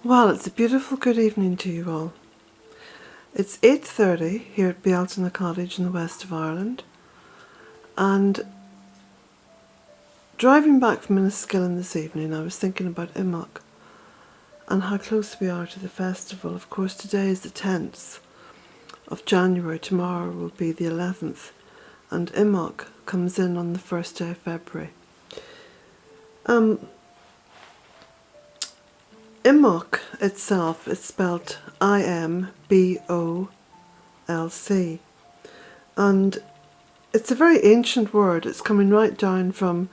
Well, it's a beautiful good evening to you all. It's 8:30 here at Bealtaine Cottage in the west of Ireland, and driving back from Enniskillen this evening I was thinking about Imbolc and how close we are to the festival. Of course today is the 10th of January, tomorrow will be the 11th, and Imbolc comes in on the 1st day of February. Imbolc itself is spelled I-M-B-O-L-C, and it's a very ancient word. It's coming right down from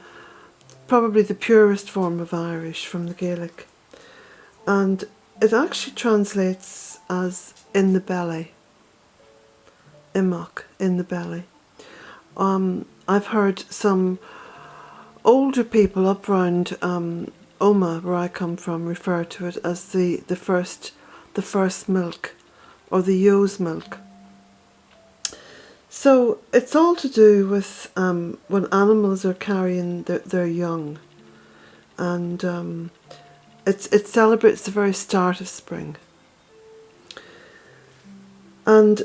probably the purest form of Irish, from the Gaelic, and it actually translates as in the belly. Imbolc, in the belly. I've heard some older people up round Oma, where I come from, refer to it as the first milk, or the ewe's milk. So it's all to do with when animals are carrying their young, and it celebrates the very start of spring. And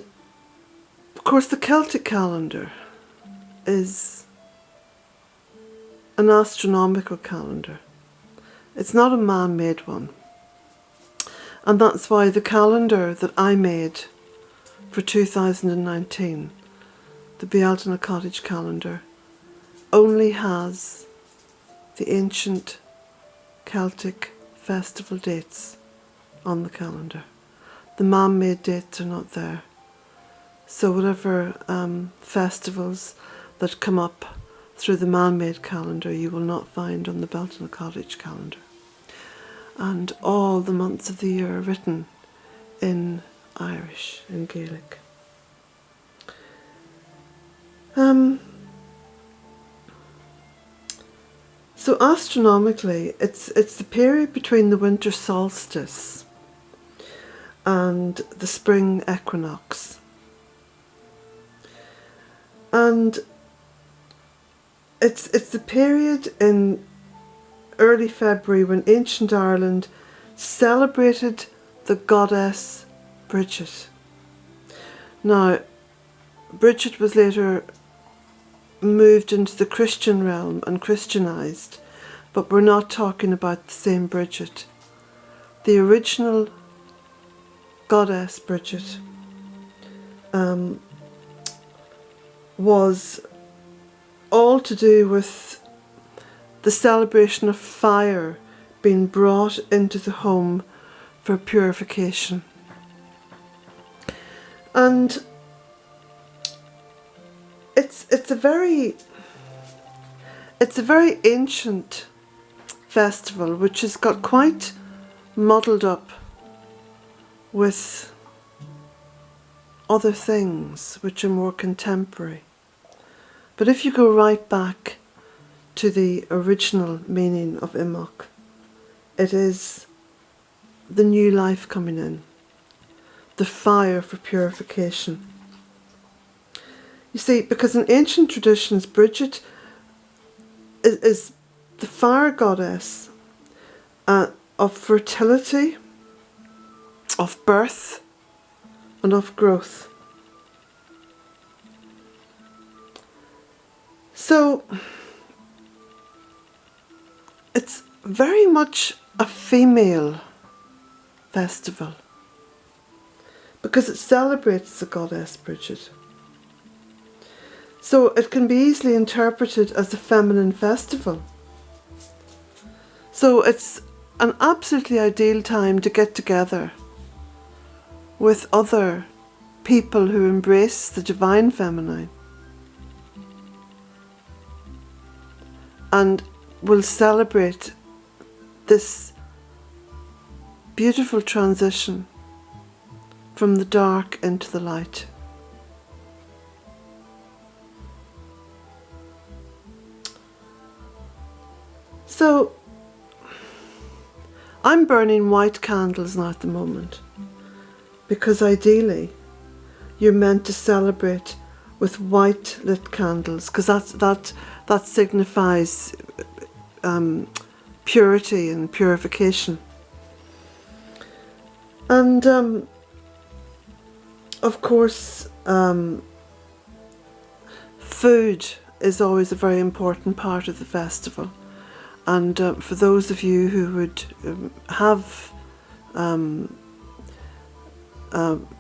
of course the Celtic calendar is an astronomical calendar. It's not a man-made one. And that's why the calendar that I made for 2019, the Bealtaine Cottage Calendar, only has the ancient Celtic festival dates on the calendar. The man-made dates are not there. So whatever festivals that come up through the man-made calendar you will not find on the Bealtaine Cottage Calendar. And all the months of the year are written in Irish, in Gaelic. So astronomically, it's the period between the winter solstice and the spring equinox. And it's the period in early February when ancient Ireland celebrated the goddess Brigid. Now, Brigid was later moved into the Christian realm and Christianized, but we're not talking about the same Brigid. The original goddess Brigid was all to do with the celebration of fire being brought into the home for purification. And it's a very ancient festival which has got quite muddled up with other things which are more contemporary. But if you go right back to the original meaning of Imbolc, it is the new life coming in, the fire for purification. You see, because in ancient traditions, Brigid is the fire goddess of fertility, of birth, and of growth. So it's very much a female festival because it celebrates the goddess Brigid. So it can be easily interpreted as a feminine festival. So it's an absolutely ideal time to get together with other people who embrace the divine feminine and will celebrate this beautiful transition from the dark into the light. So I'm burning white candles now at the moment because ideally you're meant to celebrate with white lit candles, because that signifies purity and purification. And of course, food is always a very important part of the festival. And for those of you who would have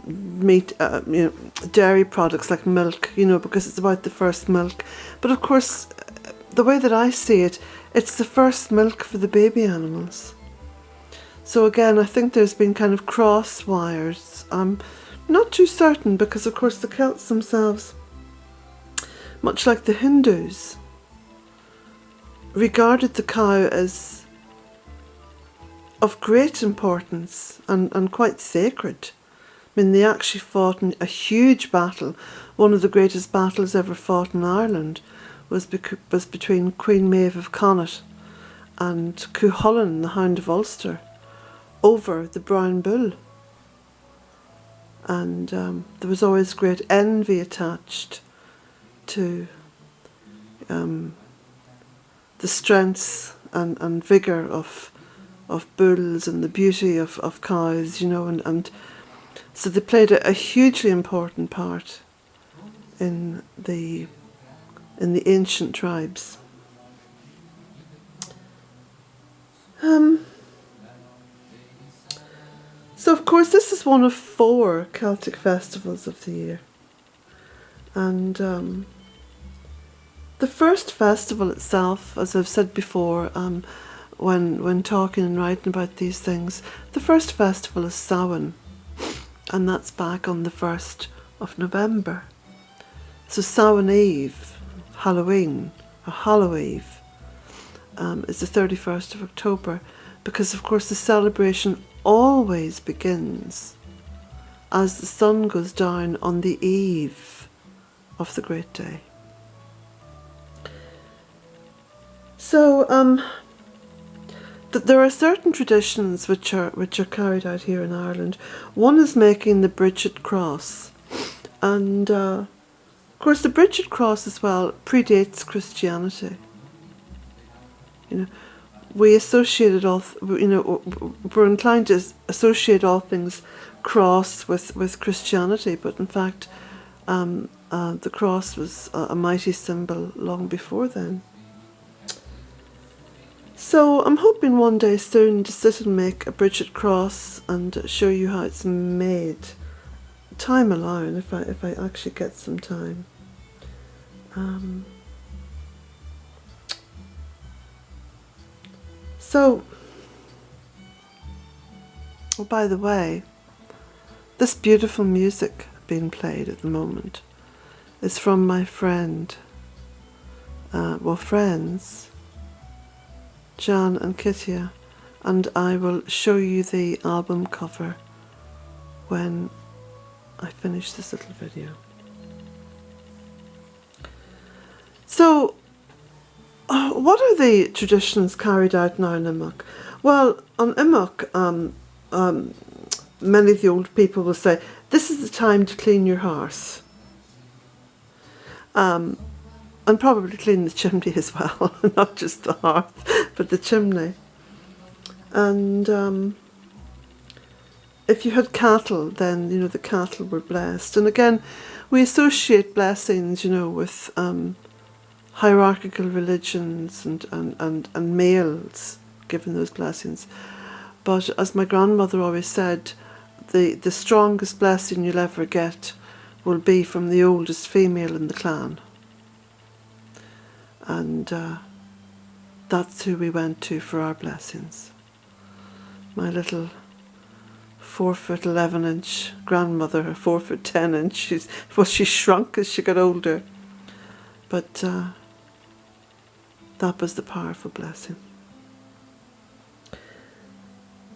meat, dairy products like milk, because it's about the first milk. But of course, the way that I see it, it's the first milk for the baby animals. So again, I think there's been kind of cross wires. I'm not too certain, because of course the Celts themselves, much like the Hindus, regarded the cow as of great importance and quite sacred. I mean, they actually fought in a huge battle. One of the greatest battles ever fought in Ireland was between Queen Maeve of Connaught and Cuchulainn, the Hound of Ulster, over the brown bull. And there was always great envy attached to the strengths and vigour of bulls and the beauty of cows, and so they played a hugely important part in the ancient tribes. So of course this is one of 4 Celtic festivals of the year, and the first festival itself, as I've said before, when talking and writing about these things, the first festival is Samhain, and that's back on the 1st of November. So Samhain Eve, Halloween, or Hallow Eve, is the 31st of October, because of course the celebration always begins as the sun goes down on the eve of the great day. So there are certain traditions which are carried out here in Ireland. One is making the Brigid cross, and of course the Brigid cross as well predates Christianity. We associated we're inclined to associate all things cross with Christianity, but in fact the cross was a mighty symbol long before then. So I'm hoping one day soon to sit and make a Brigid cross and show you how it's made, time allowing, if I actually get some time. So, oh, by the way, this beautiful music being played at the moment is from my friends, Jan and Kittia, and I will show you the album cover when I finish this little video. So, what are the traditions carried out now in Imbolc? Well, on Imbolc, many of the old people will say, this is the time to clean your hearth. And probably clean the chimney as well, not just the hearth, but the chimney. And if you had cattle, then, the cattle were blessed. And again, we associate blessings, with hierarchical religions and males given those blessings. But as my grandmother always said, the strongest blessing you'll ever get will be from the oldest female in the clan. And that's who we went to for our blessings. My little 4'11" grandmother, 4'10". She shrunk as she got older, but that was the powerful blessing.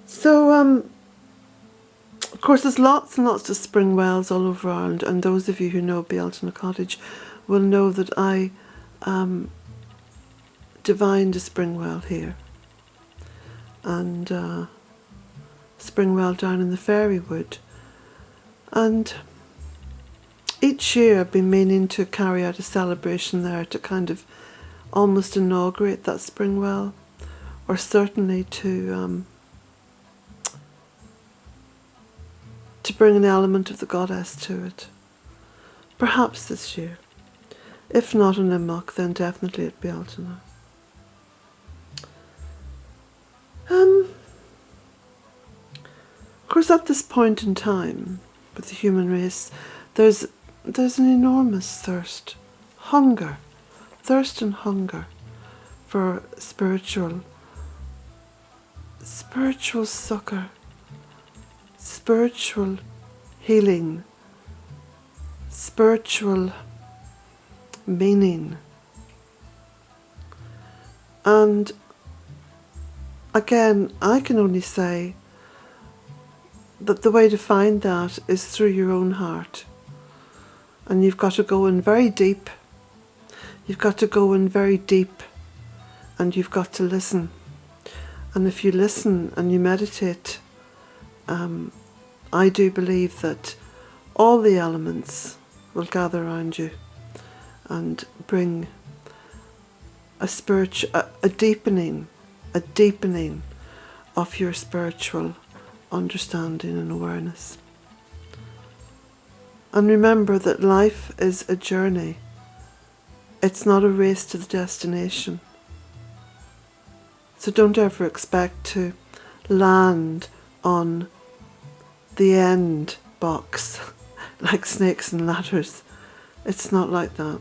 So of course there's lots and lots of spring wells all over Ireland, and those of you who know Bealtaine Cottage will know that I divined a spring well here, and spring well down in the Fairy Wood, and each year I've been meaning to carry out a celebration there to kind of almost inaugurate that spring well, or certainly to to bring an element of the goddess to it. Perhaps this year. If not in Imbolc, then definitely at Bealtaine. Of course, at this point in time, with the human race, there's an enormous thirst and hunger for spiritual succor, spiritual healing, spiritual meaning. And again, I can only say that the way to find that is through your own heart. And you've got to go in very deep. You've got to go in very deep, and you've got to listen. And if you listen and you meditate, I do believe that all the elements will gather around you and bring a deepening of your spiritual understanding and awareness. And remember that life is a journey. It's not a race to the destination. So don't ever expect to land on the end box like snakes and ladders. It's not like that.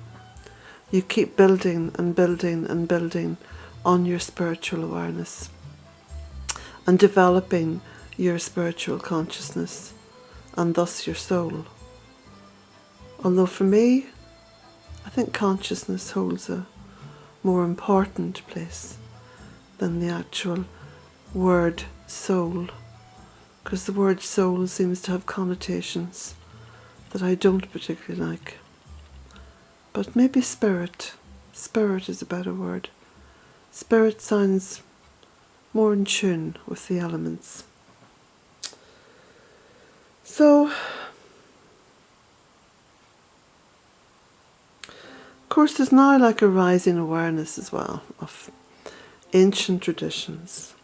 You keep building and building and building on your spiritual awareness and developing your spiritual consciousness and thus your soul. Although for me, I think consciousness holds a more important place than the actual word soul, because the word soul seems to have connotations that I don't particularly like. But maybe spirit is a better word. Spirit sounds more in tune with the elements. So, of course, there's now like a rising awareness as well of ancient traditions.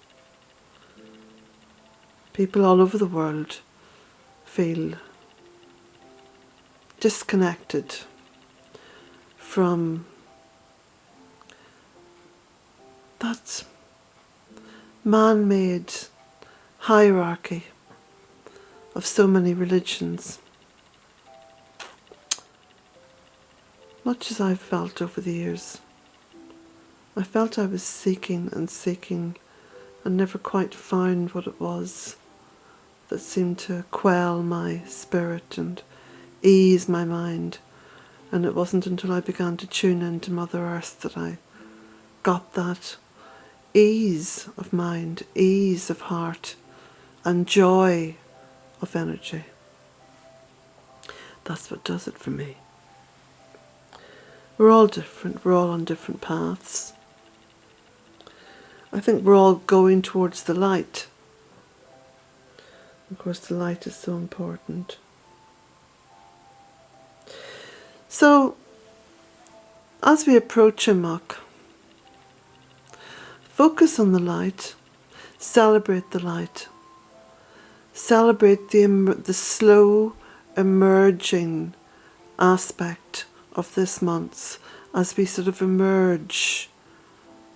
People all over the world feel disconnected from that man-made hierarchy of so many religions. Much as I've felt over the years, I felt I was seeking and seeking and never quite found what it was that seemed to quell my spirit and ease my mind. And it wasn't until I began to tune into Mother Earth that I got that ease of mind, ease of heart, and joy of energy. That's what does it for me. We're all different, we're all on different paths. I think we're all going towards the light. Of course, the light is so important. So, as we approach Imbolc, focus on the light, celebrate the light, celebrate the slow emerging aspect of this month as we sort of emerge,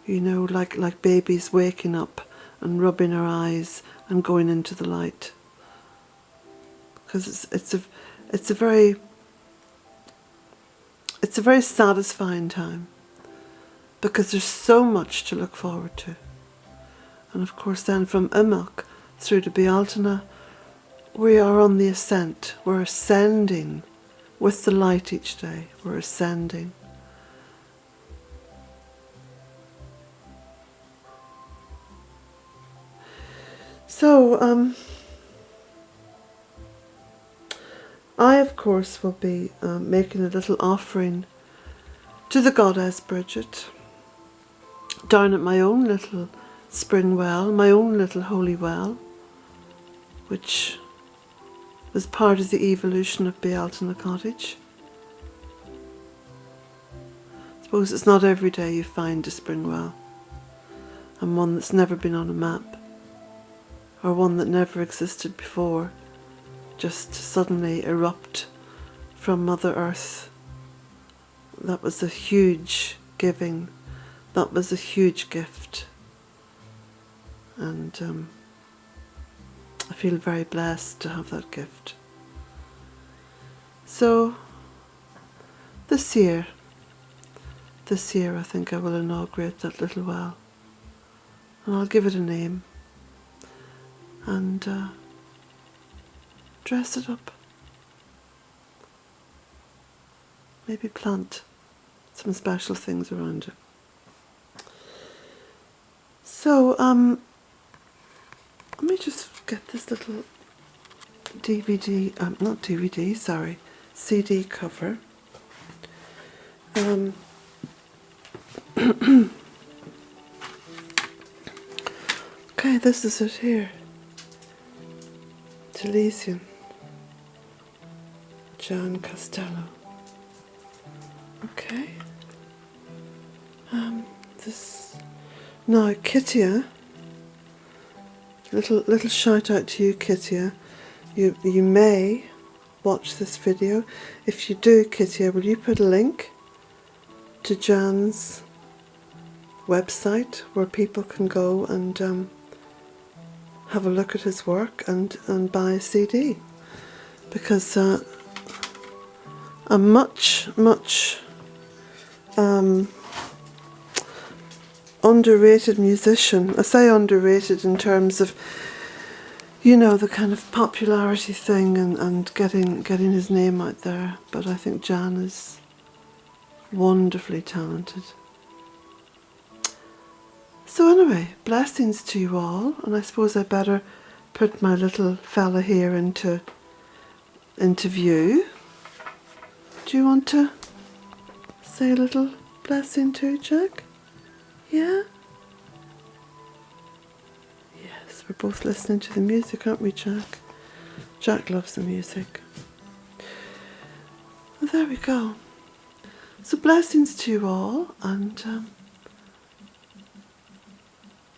you know, like babies waking up and rubbing our eyes and going into the light. Because it's a very satisfying time, because there's so much to look forward to. And of course then from Imbolc through to Bealtaine, we are on the ascent. We're ascending with the light each day. We're ascending. So, I of course will be making a little offering to the Goddess Brigit down at my own little spring well, my own little holy well, which was part of the evolution of Bealtaine Cottage. I suppose it's not every day you find a spring well, and one that's never been on a map, or one that never existed before, just suddenly erupt from Mother Earth. That was a huge giving. That was a huge gift. And I feel very blessed to have that gift. So this year I think I will inaugurate that little well. And I'll give it a name and dress it up. Maybe plant some special things around it. So let me just get this little DVD, not DVD, sorry, CD cover. Okay, this is it here. Talesian. John Costello. Okay. This now, Kittia. Little shout out to you, Kittia. You may watch this video. If you do, Kittia, will you put a link to Jan's website where people can go and have a look at his work and buy a CD? Because a much underrated musician. I say underrated in terms of, you know, the kind of popularity thing and getting his name out there. But I think Jan is wonderfully talented. So anyway, blessings to you all, and I suppose I better put my little fella here into view. Do you want to say a little blessing too, Jack? Yeah? Yes, we're both listening to the music, aren't we, Jack? Jack loves the music. Well, there we go. So blessings to you all, and a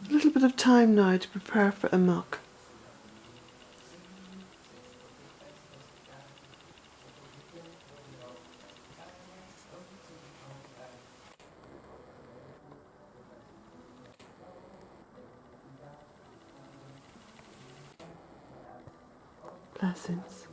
little bit of time now to prepare for Imbolc. Blessings.